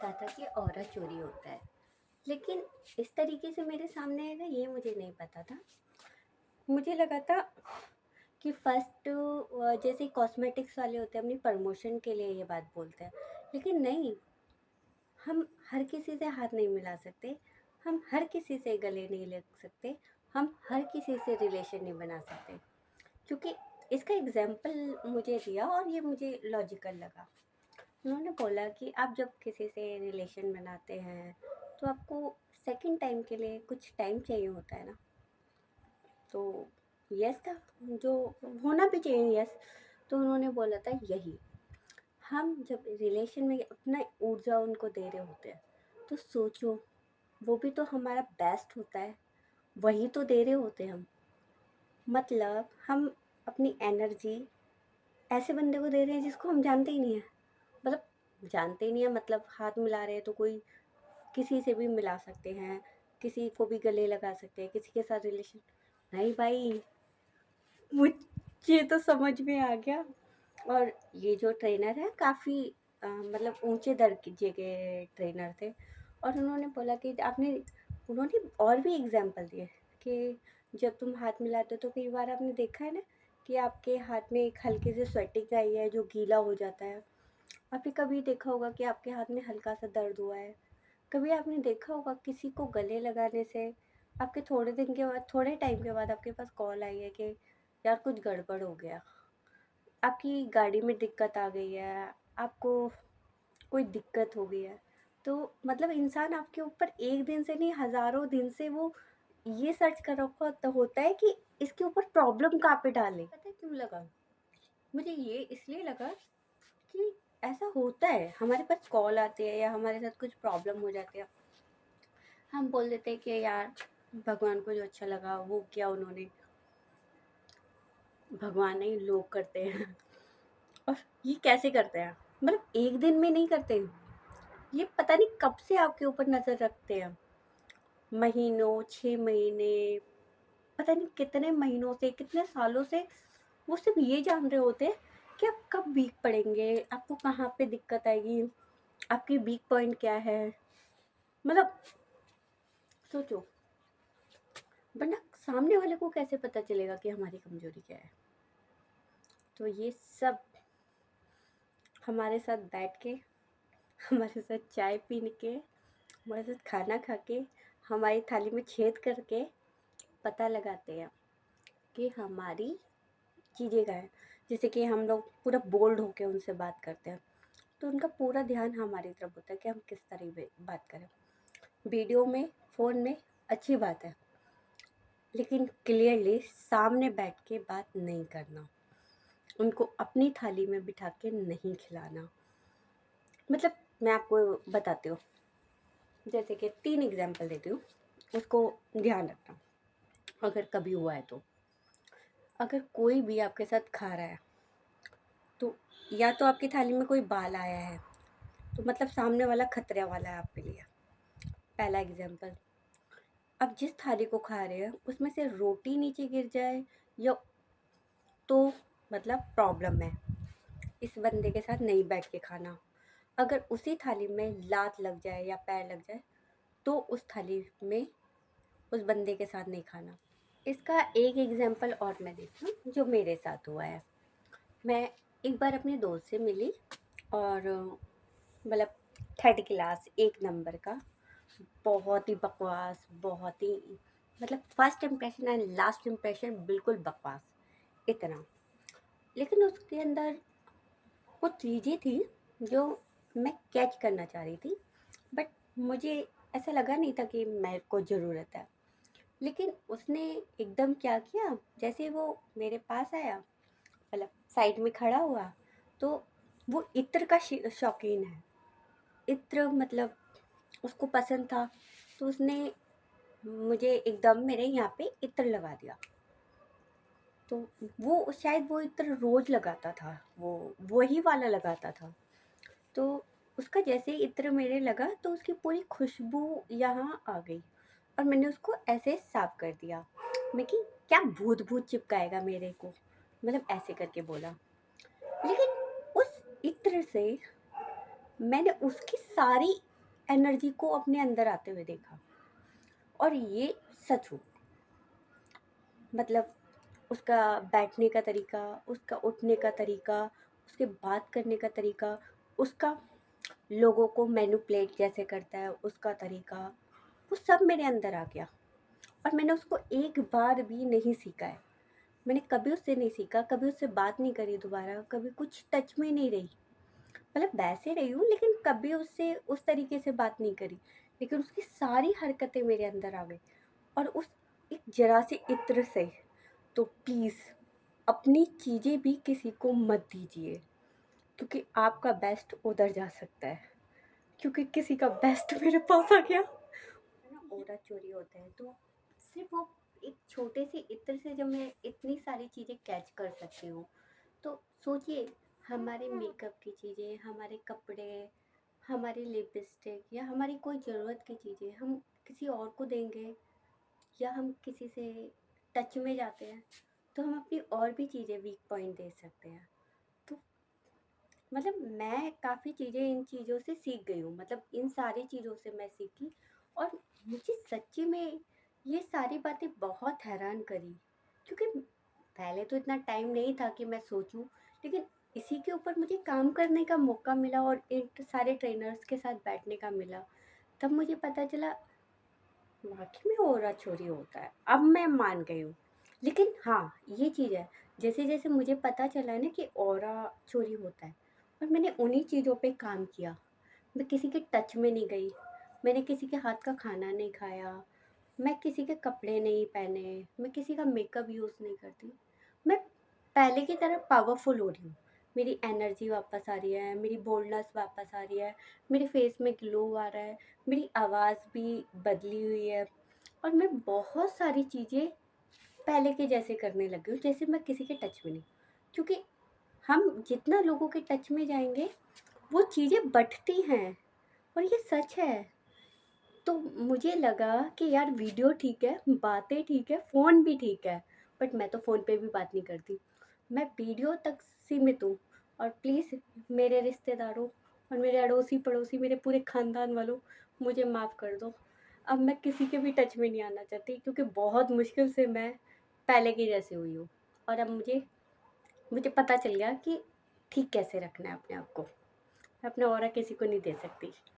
पता था कि ऑरा चोरी होता है, लेकिन इस तरीके से मेरे सामने आएगा ये मुझे नहीं पता था। मुझे लगा था कि फर्स्ट जैसे कॉस्मेटिक्स वाले होते हैं अपनी प्रमोशन के लिए ये बात बोलते हैं, लेकिन नहीं, हम हर किसी से हाथ नहीं मिला सकते, हम हर किसी से गले नहीं लग सकते, हम हर किसी से रिलेशन नहीं बना सकते। क्योंकि इसका एग्जाम्पल मुझे दिया और ये मुझे लॉजिकल लगा। उन्होंने बोला कि आप जब किसी से रिलेशन बनाते हैं तो आपको सेकंड टाइम के लिए कुछ टाइम चाहिए होता है ना। तो यस था, जो होना भी चाहिए यस। तो उन्होंने बोला था यही, हम जब रिलेशन में अपना ऊर्जा उनको दे रहे होते हैं तो सोचो, वो भी तो हमारा बेस्ट होता है, वही तो दे रहे होते हैं हम। मतलब हम अपनी एनर्जी ऐसे बंदे को दे रहे हैं जिसको हम जानते ही नहीं है। मतलब जानते ही नहीं है, मतलब हाथ मिला रहे हैं तो कोई किसी से भी मिला सकते हैं, किसी को भी गले लगा सकते हैं, किसी के साथ रिलेशन। नहीं भाई, मुझे तो समझ में आ गया। और ये जो ट्रेनर है काफ़ी मतलब ऊंचे दर्जे के ट्रेनर थे। और उन्होंने बोला कि आपने, उन्होंने और भी एग्जाम्पल दिए कि जब तुम हाथ मिलाते हो तो कई बार आपने देखा है ना कि आपके हाथ में एक हल्की सी स्वेटिंग आई है जो गीला हो जाता है। आपने कभी देखा होगा कि आपके हाथ में हल्का सा दर्द हुआ है। कभी आपने देखा होगा किसी को गले लगाने से आपके थोड़े दिन के बाद, थोड़े टाइम के बाद आपके पास कॉल आई है कि यार कुछ गड़बड़ हो गया, आपकी गाड़ी में दिक्कत आ गई है, आपको कोई दिक्कत हो गई है। तो मतलब इंसान आपके ऊपर एक दिन से नहीं, हज़ारों दिन से वो ये सर्च कर रखा होता है कि इसके ऊपर प्रॉब्लम कहाँ पे डालें। पता है क्यों लगा? मुझे ये इसलिए लगा कि ऐसा होता है, हमारे पास कॉल आते हैं या हमारे साथ कुछ प्रॉब्लम हो जाती है, हम बोल देते हैं कि यार भगवान को जो अच्छा लगा वो किया उन्होंने। भगवान नहीं, लोग करते हैं। और ये कैसे करते हैं? मतलब एक दिन में नहीं करते, ये पता नहीं कब से आपके ऊपर नज़र रखते हैं। महीनों, 6 महीने, पता नहीं कितने महीनों से, कितने सालों से वो सिर्फ ये जान रहे होते हैं कि आप कब वीक पड़ेंगे, आपको कहाँ पे दिक्कत आएगी, आपकी वीक पॉइंट क्या है। मतलब सोचो, वरना सामने वाले को कैसे पता चलेगा कि हमारी कमजोरी क्या है। तो ये सब हमारे साथ बैठ के, हमारे साथ चाय पी के, हमारे साथ खाना खा के, हमारी थाली में छेद करके पता लगाते हैं कि हमारी चीज़ें क्या हैं। जैसे कि हम लोग पूरा बोल्ड होके उनसे बात करते हैं तो उनका पूरा ध्यान हमारी तरफ होता है कि हम किस तरह बात करें। वीडियो में, फ़ोन में अच्छी बात है, लेकिन क्लियरली सामने बैठ के बात नहीं करना, उनको अपनी थाली में बिठा के नहीं खिलाना। मतलब मैं आपको बताती हूँ, जैसे कि 3 एग्ज़ाम्पल देती हूँ, उसको ध्यान रखना अगर कभी हुआ है तो। अगर कोई भी आपके साथ खा रहा है तो या तो आपकी थाली में कोई बाल आया है, तो मतलब सामने वाला खतरे वाला है आपके लिए। पहला एग्ज़ाम्पल, अब जिस थाली को खा रहे हैं उसमें से रोटी नीचे गिर जाए या, तो मतलब प्रॉब्लम है, इस बंदे के साथ नहीं बैठ के खाना। अगर उसी थाली में लात लग जाए या पैर लग जाए तो उस थाली में उस बंदे के साथ नहीं खाना। इसका एक एग्जांपल और मैं देती हूँ जो मेरे साथ हुआ है। मैं एक बार अपने दोस्त से मिली और मतलब थर्ड क्लास, एक नंबर का, बहुत ही बकवास, बहुत ही, मतलब first impression and last impression बिल्कुल बकवास, इतना। लेकिन उसके अंदर कुछ चीज़ें थी जो मैं कैच करना चाह रही थी, बट मुझे ऐसा लगा नहीं था कि मेरे को ज़रूरत है। लेकिन उसने एकदम क्या किया, जैसे वो मेरे पास आया, मतलब साइड में खड़ा हुआ, तो वो इत्र का शौकीन है। इत्र मतलब उसको पसंद था, तो उसने मुझे एकदम मेरे यहाँ पे इत्र लगा दिया। तो वो शायद वो इत्र रोज़ लगाता था, वो वही वाला लगाता था। तो उसका जैसे ही इत्र मेरे लगा तो उसकी पूरी खुशबू यहाँ आ गई और मैंने उसको ऐसे साफ कर दिया। मैं कि क्या भूत भूत चिपकाएगा मेरे को, मतलब ऐसे करके बोला। लेकिन उस इत्र से मैंने उसकी सारी एनर्जी को अपने अंदर आते हुए देखा। और ये सच हुआ। मतलब उसका बैठने का तरीका, उसका उठने का तरीका, उसके बात करने का तरीका, उसका लोगों को मैनिपुलेट जैसे करता है उसका तरीका, वो सब मेरे अंदर आ गया। और मैंने उसको एक बार भी नहीं सीखा है। मैंने कभी उससे नहीं सीखा, कभी उससे बात नहीं करी दोबारा, कभी कुछ टच में नहीं रही। मतलब वैसे रही हूँ लेकिन कभी उससे उस तरीके से बात नहीं करी। लेकिन उसकी सारी हरकतें मेरे अंदर आ गई। और उस एक ज़रा से इत्र से, तो प्लीज़ अपनी चीज़ें भी किसी को मत दीजिए, क्योंकि आपका बेस्ट उधर जा सकता है। क्योंकि किसी का बेस्ट मेरे पास आ गया है ना। ऑरा चोरी होता है तो सिर्फ वो एक छोटे से इत्र से जब मैं इतनी सारी चीज़ें कैच कर सकती हूँ, तो सोचिए, हमारे मेकअप की चीज़ें, हमारे कपड़े, हमारी लिपस्टिक या हमारी कोई ज़रूरत की चीज़ें हम किसी और को देंगे, या हम किसी से टच में जाते हैं तो हम अपनी और भी चीज़ें वीक पॉइंट दे सकते हैं। तो मतलब मैं काफ़ी चीज़ें इन चीज़ों से सीख गई हूँ, मतलब इन सारी चीज़ों से मैं सीखी। और मुझे सच्ची में ये सारी बातें बहुत हैरान करी, क्योंकि पहले तो इतना टाइम नहीं था कि मैं सोचूं। लेकिन इसी के ऊपर मुझे काम करने का मौका मिला और इन सारे ट्रेनर्स के साथ बैठने का मिला। तब मुझे पता चला वाक़ई में ऑरा चोरी होता है। अब मैं मान गई हूँ। लेकिन हाँ, ये चीज़ है, जैसे-जैसे मुझे पता चला ना कि ऑरा चोरी होता है, और मैंने उन्हीं चीज़ों पे काम किया। मैं किसी के टच में नहीं गई, मैंने किसी के हाथ का खाना नहीं खाया, मैं किसी के कपड़े नहीं पहने, मैं किसी का मेकअप यूज़ नहीं करती। मैं पहले की तरह पावरफुल हो रही हूँ। मेरी एनर्जी वापस आ रही है, मेरी बोल्डनेस वापस आ रही है, मेरे फेस में ग्लो आ रहा है, मेरी आवाज़ भी बदली हुई है। और मैं बहुत सारी चीज़ें पहले के जैसे करने लगी हूँ, जैसे मैं किसी के टच में नहीं। क्योंकि हम जितना लोगों के टच में जाएँगे, वो चीज़ें बँटती हैं, और ये सच है। तो मुझे लगा कि यार वीडियो ठीक है, बातें ठीक है, फ़ोन भी ठीक है, बट मैं तो फ़ोन पे भी बात नहीं करती। मैं वीडियो तक सीमित हूँ। और प्लीज़ मेरे रिश्तेदारों और मेरे अड़ोसी-पड़ोसी, मेरे पूरे ख़ानदान वालों, मुझे माफ़ कर दो। अब मैं किसी के भी टच में नहीं आना चाहती, क्योंकि बहुत मुश्किल से मैं पहले की जैसी हुई हूँ। और अब मुझे मुझे पता चल गया कि ठीक कैसे रखना है अपने आप को। मैं अपना ऑरा किसी को नहीं दे सकती।